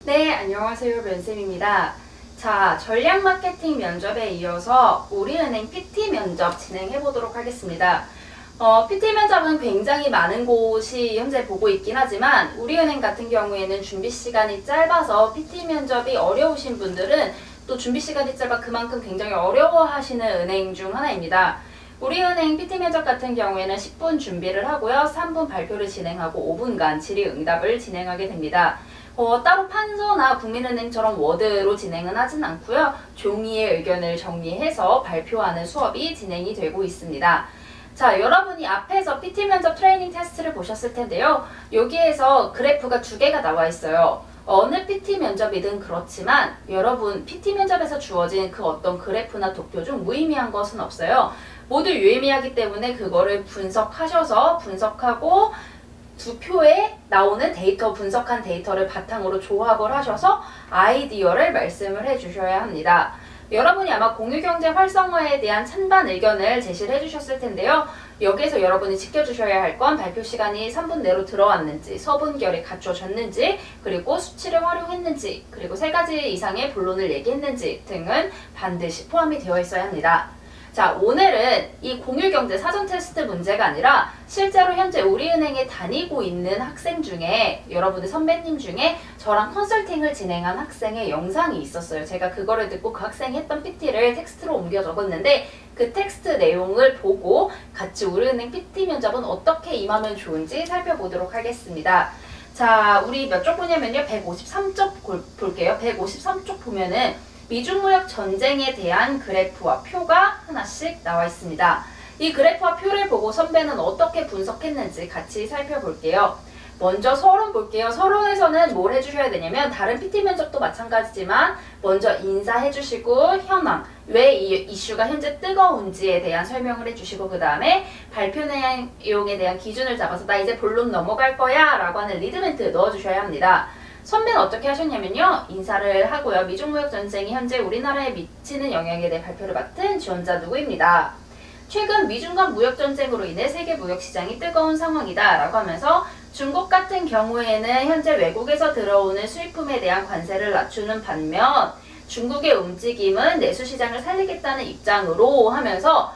네, 안녕하세요. 변쌤입니다. 자, 전략 마케팅 면접에 이어서 우리은행 PT 면접 진행해 보도록 하겠습니다. PT 면접은 굉장히 많은 곳이 현재 보고 있긴 하지만 우리은행 같은 경우에는 준비 시간이 짧아서 PT 면접이 어려우신 분들은 또 준비 시간이 짧아 그만큼 굉장히 어려워하시는 은행 중 하나입니다. 우리은행 PT 면접 같은 경우에는 10분 준비를 하고요. 3분 발표를 진행하고 5분간 질의응답을 진행하게 됩니다. 따로 판서나 국민은행처럼 워드로 진행은 하진 않고요. 종이에 의견을 정리해서 발표하는 수업이 진행이 되고 있습니다. 자, 여러분이 앞에서 PT 면접 트레이닝 테스트를 보셨을 텐데요. 여기에서 그래프가 두 개가 나와 있어요. 어느 PT 면접이든 그렇지만 여러분 PT 면접에서 주어진 그 어떤 그래프나 도표 중 무의미한 것은 없어요. 모두 유의미하기 때문에 그거를 분석하고 두 표에 나오는 데이터, 분석한 데이터를 바탕으로 조합을 하셔서 아이디어를 말씀을 해주셔야 합니다. 여러분이 아마 공유경제 활성화에 대한 찬반 의견을 제시를 해주셨을 텐데요. 여기에서 여러분이 지켜주셔야 할 건 발표 시간이 3분 내로 들어왔는지, 서분결이 갖춰졌는지, 그리고 수치를 활용했는지, 그리고 3가지 이상의 본론을 얘기했는지 등은 반드시 포함이 되어 있어야 합니다. 자, 오늘은 이 공유경제 사전 테스트 문제가 아니라 실제로 현재 우리은행에 다니고 있는 학생 중에 여러분의 선배님 중에 저랑 컨설팅을 진행한 학생의 영상이 있었어요. 제가 그거를 듣고 그 학생이 했던 PT를 텍스트로 옮겨 적었는데 그 텍스트 내용을 보고 같이 우리은행 PT 면접은 어떻게 임하면 좋은지 살펴보도록 하겠습니다. 자, 우리 몇 쪽 보냐면요. 153쪽 볼게요. 153쪽 보면은 미중무역 전쟁에 대한 그래프와 표가 하나씩 나와 있습니다. 이 그래프와 표를 보고 선배는 어떻게 분석했는지 같이 살펴볼게요. 먼저 서론 볼게요. 서론에서는 뭘 해주셔야 되냐면 다른 PT 면접도 마찬가지지만 먼저 인사해주시고 현황, 왜 이 이슈가 현재 뜨거운지에 대한 설명을 해주시고 그 다음에 발표 내용에 대한 기준을 잡아서 나 이제 본론 넘어갈 거야 라고 하는 리드 멘트 넣어주셔야 합니다. 선배는 어떻게 하셨냐면요. 인사를 하고요. 미중무역전쟁이 현재 우리나라에 미치는 영향에 대해 발표를 맡은 지원자 누구입니다. 최근 미중 간 무역전쟁으로 인해 세계 무역시장이 뜨거운 상황이다 라고 하면서 중국 같은 경우에는 현재 외국에서 들어오는 수입품에 대한 관세를 낮추는 반면 중국의 움직임은 내수시장을 살리겠다는 입장으로 하면서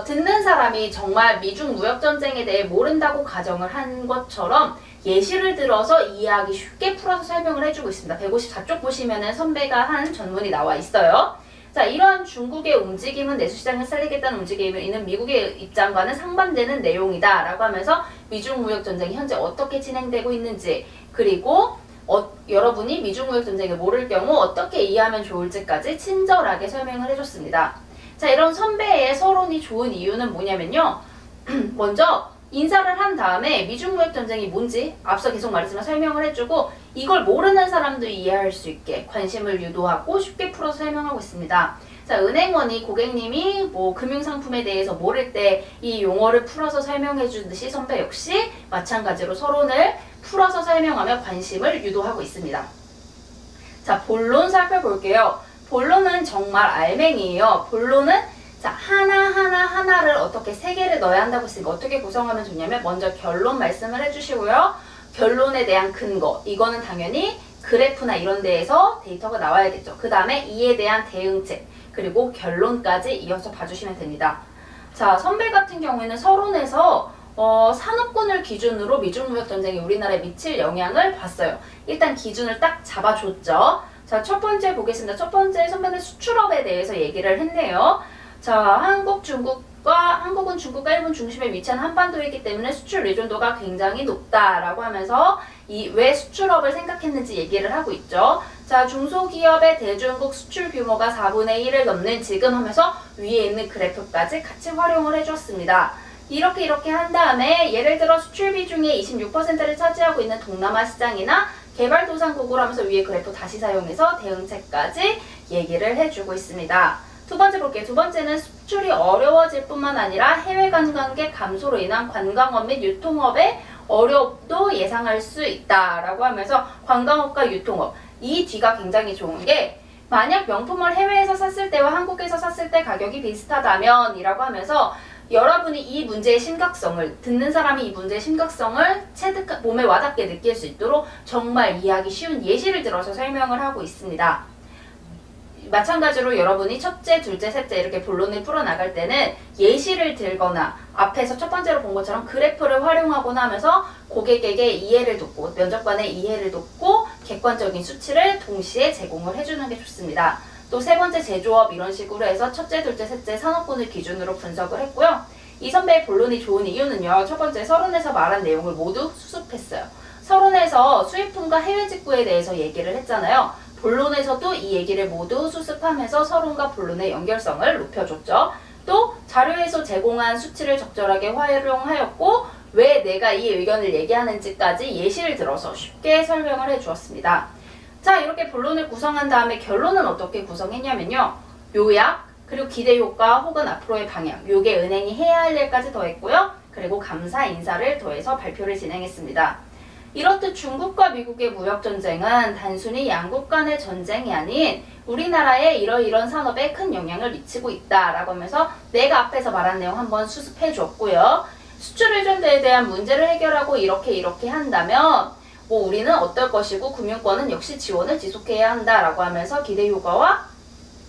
듣는 사람이 정말 미중 무역전쟁에 대해 모른다고 가정을 한 것처럼 예시를 들어서 이해하기 쉽게 풀어서 설명을 해주고 있습니다. 154쪽 보시면은 선배가 한 전문이 나와 있어요. 자, 이러한 중국의 움직임은 내수시장을 살리겠다는 움직임은 미국의 입장과는 상반되는 내용이다 라고 하면서 미중 무역전쟁이 현재 어떻게 진행되고 있는지 그리고 여러분이 미중 무역전쟁을 모를 경우 어떻게 이해하면 좋을지까지 친절하게 설명을 해줬습니다. 자, 이런 선배의 서론이 좋은 이유는 뭐냐면요. 먼저 인사를 한 다음에 미중무역전쟁이 뭔지 앞서 계속 말했지만 설명을 해주고 이걸 모르는 사람도 이해할 수 있게 관심을 유도하고 쉽게 풀어서 설명하고 있습니다. 자, 은행원이 고객님이 금융상품에 대해서 모를 때 이 용어를 풀어서 설명해 주듯이 선배 역시 마찬가지로 서론을 풀어서 설명하며 관심을 유도하고 있습니다. 자, 본론 살펴볼게요. 본론은 정말 알맹이에요. 본론은 자, 하나를 어떻게 3개를 넣어야 한다고 했으니까 어떻게 구성하면 좋냐면 먼저 결론 말씀을 해주시고요. 결론에 대한 근거, 이거는 당연히 그래프나 이런 데에서 데이터가 나와야겠죠. 그 다음에 이에 대한 대응책, 그리고 결론까지 이어서 봐주시면 됩니다. 자, 선배 같은 경우에는 서론에서 산업군을 기준으로 미중무역전쟁이 우리나라에 미칠 영향을 봤어요. 일단 기준을 딱 잡아줬죠. 자, 첫 번째 보겠습니다. 첫 번째 선배는 수출업에 대해서 얘기를 했네요. 자, 한국은 중국과 일본 중심에 위치한 한반도이기 때문에 수출 의존도가 굉장히 높다라고 하면서 왜 수출업을 생각했는지 얘기를 하고 있죠. 자, 중소기업의 대중국 수출 규모가 4분의 1을 넘는 지금 하면서 위에 있는 그래프까지 같이 활용을 해줬습니다. 이렇게 한 다음에 예를 들어 수출 비중의 26%를 차지하고 있는 동남아 시장이나 개발도상국으로 하면서 위에 그래프 다시 사용해서 대응책까지 얘기를 해주고 있습니다. 두 번째 볼게요. 두 번째는 수출이 어려워질 뿐만 아니라 해외 관광객 감소로 인한 관광업 및 유통업의 어려움도 예상할 수 있다라고 하면서 관광업과 유통업, 이 뒤가 굉장히 좋은 게 만약 명품을 해외에서 샀을 때와 한국에서 샀을 때 가격이 비슷하다면 이라고 하면서 여러분이 이 문제의 심각성을, 듣는 사람이 이 문제의 심각성을 몸에 와닿게 느낄 수 있도록 정말 이해하기 쉬운 예시를 들어서 설명을 하고 있습니다. 마찬가지로 여러분이 첫째, 둘째, 셋째 이렇게 본론을 풀어나갈 때는 예시를 들거나 앞에서 첫 번째로 본 것처럼 그래프를 활용하거나 하면서 고객에게 이해를 돕고 면접관의 이해를 돕고 객관적인 수치를 동시에 제공을 해주는 게 좋습니다. 또 세 번째 제조업 이런 식으로 해서 첫째, 둘째, 셋째 산업군을 기준으로 분석을 했고요. 이 선배의 본론이 좋은 이유는요. 첫 번째 서론에서 말한 내용을 모두 수습했어요. 서론에서 수입품과 해외 직구에 대해서 얘기를 했잖아요. 본론에서도 이 얘기를 모두 수습하면서 서론과 본론의 연결성을 높여줬죠. 또 자료에서 제공한 수치를 적절하게 활용하였고 왜 내가 이 의견을 얘기하는지까지 예시를 들어서 쉽게 설명을 해주었습니다. 자, 이렇게 본론을 구성한 다음에 결론은 어떻게 구성했냐면요. 요약, 그리고 기대 효과 혹은 앞으로의 방향, 요게 은행이 해야 할 일까지 더했고요. 그리고 감사 인사를 더해서 발표를 진행했습니다. 이렇듯 중국과 미국의 무역전쟁은 단순히 양국 간의 전쟁이 아닌 우리나라의 이러이런 산업에 큰 영향을 미치고 있다라고 하면서 내가 앞에서 말한 내용 한번 수습해 줬고요. 수출 의존도에 대한 문제를 해결하고 이렇게 한다면 뭐 우리는 어떨 것이고 금융권은 역시 지원을 지속해야 한다라고 하면서 기대 효과와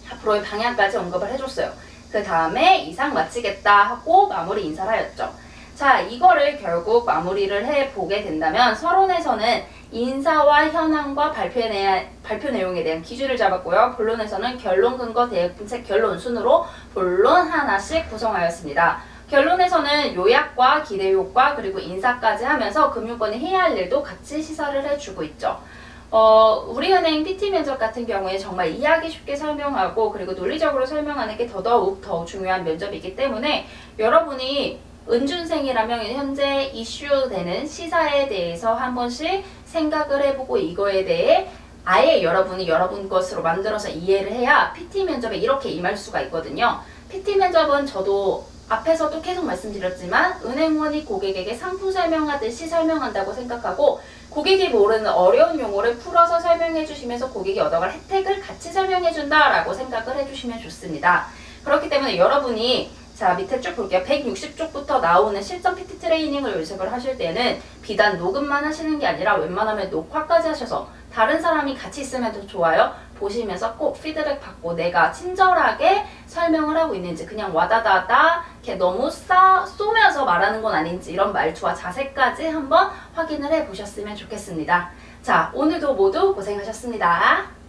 앞으로의 방향까지 언급을 해줬어요. 그 다음에 이상 마치겠다 하고 마무리 인사를 하였죠. 자, 이거를 결국 마무리를 해보게 된다면 서론에서는 인사와 현황과 발표 내용에 대한 기준을 잡았고요. 본론에서는 결론 근거 대응책 결론 순으로 본론 하나씩 구성하였습니다. 결론에서는 요약과 기대 효과 그리고 인사까지 하면서 금융권이 해야 할 일도 같이 시사를 해주고 있죠. 우리은행 PT 면접 같은 경우에 정말 이해하기 쉽게 설명하고 그리고 논리적으로 설명하는 게 더욱 중요한 면접이기 때문에 여러분이 은준생이라면 현재 이슈되는 시사에 대해서 한 번씩 생각을 해보고 이거에 대해 아예 여러분이 여러분 것으로 만들어서 이해를 해야 PT 면접에 이렇게 임할 수가 있거든요. PT 면접은 저도 앞에서도 계속 말씀드렸지만 은행원이 고객에게 상품 설명하듯이 설명한다고 생각하고 고객이 모르는 어려운 용어를 풀어서 설명해 주시면서 고객이 얻어갈 혜택을 같이 설명해 준다라고 생각을 해주시면 좋습니다. 그렇기 때문에 여러분이 자, 밑에 쭉 볼게요. 160쪽부터 나오는 실전 PT 트레이닝을 요청을 하실 때는 비단 녹음만 하시는 게 아니라 웬만하면 녹화까지 하셔서 다른 사람이 같이 있으면 더 좋아요. 보시면서 꼭 피드백 받고 내가 친절하게 설명을 하고 있는지 그냥 와다다다 이렇게 너무 쏘면서 말하는 건 아닌지 이런 말투와 자세까지 한번 확인을 해 보셨으면 좋겠습니다. 자, 오늘도 모두 고생하셨습니다.